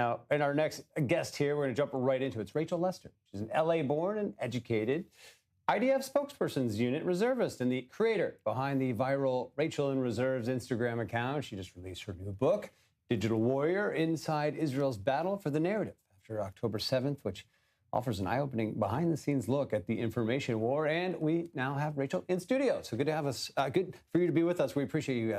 Now, in our next guest here, we're going to jump right into it. It's Rachel Lester. She's an LA-born and educated IDF spokesperson's unit reservist and the creator behind the viral Rachel in Reserve's Instagram account. She just released her new book, Digital Warrior, Inside Israel's Battle for the Narrative, after October 7th, which offers an eye-opening behind-the-scenes look at the information war. And we now have Rachel in studio. So good to have us. Good for you to be with us. We appreciate you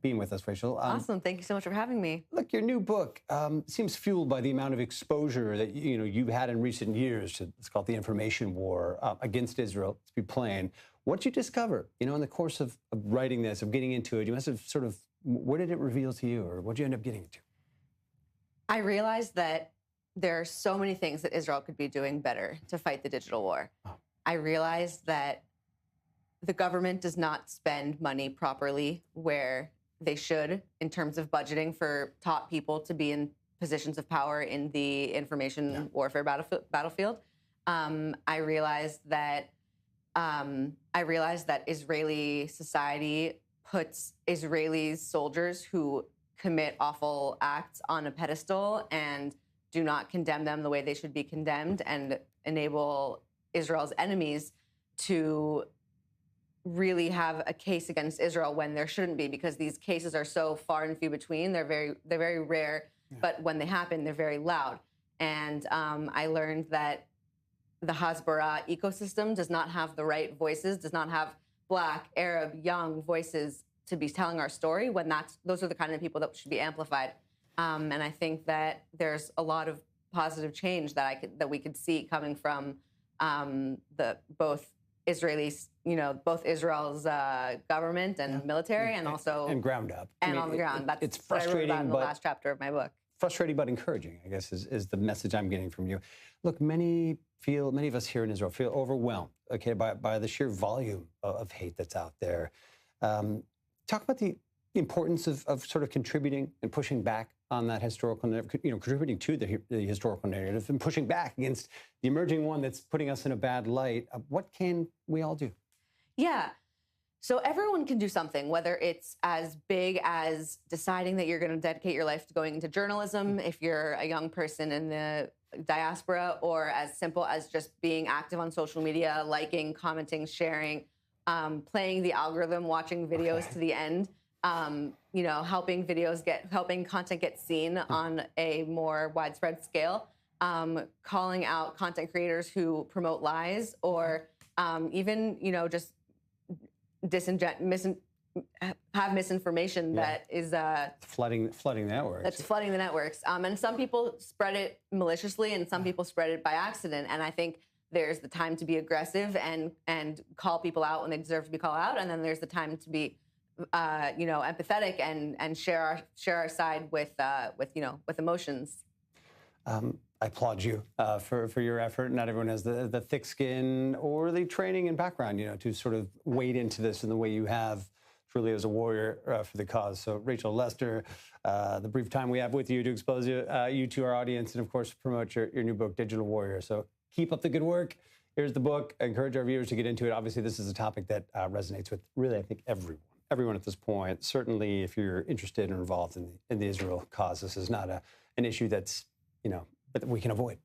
being with us, Rachel. Awesome. Thank you so much for having me. Look, your new book seems fueled by the amount of exposure that you've had in recent years to, it's called the information war against Israel. Let's be plain. What did you discover, in the course of writing this, of getting into it? You must have where did it reveal to you, or what did you end up getting into? I realized that there are so many things that Israel could be doing better to fight the digital war. Oh. I realized that the government does not spend money properly where they should in terms of budgeting for top people to be in positions of power in the information warfare battlefield. I realized that Israeli society puts Israeli soldiers who commit awful acts on a pedestal and do not condemn them the way they should be condemned, and enable Israel's enemies to really have a case against Israel when there shouldn't be, because these cases are so far and few between. They're very rare, but when they happen, they're very loud. And I learned that the Hezbollah ecosystem does not have the right voices, does not have Black, Arab, young voices to be telling our story, when those are the kind of people that should be amplified. And I think that there's a lot of positive change that we could see coming from both Israel's government and military, and also and ground up and on the ground. That's frustrating. What I wrote about in the last chapter of my book. Frustrating but encouraging, I guess, is the message I'm getting from you. Look, many of us here in Israel feel overwhelmed, by the sheer volume of hate that's out there. Talk about the importance of sort of contributing and pushing back on that historical narrative, contributing to the historical narrative and pushing back against the emerging one that's putting us in a bad light. What can we all do? Yeah. So everyone can do something, whether it's as big as deciding that you're going to dedicate your life to going into journalism if you're a young person in the diaspora, or as simple as just being active on social media, liking, commenting, sharing, playing the algorithm, watching videos to the end. Helping content get seen on a more widespread scale, calling out content creators who promote lies, or even, just have misinformation that is flooding the networks. That's flooding the networks. And some people spread it maliciously, and some people spread it by accident. And I think there's the time to be aggressive and call people out when they deserve to be called out, and then there's the time to be empathetic and share our side with emotions. I applaud you for your effort. Not everyone has the thick skin or the training and background, to sort of wade into this in the way you have, truly as a warrior for the cause. So, Rachel Lester, the brief time we have with you to expose you to our audience, and of course promote your new book, Digital Warrior. So keep up the good work. Here's the book. I encourage our viewers to get into it. Obviously, this is a topic that resonates with really, I think, everyone at this point. Certainly, if you're interested and involved in the Israel cause, this is not an issue that's, but that we can avoid.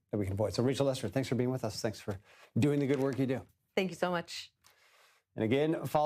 So, Rachel Lester, thanks for being with us. Thanks for doing the good work you do. Thank you so much. And again, follow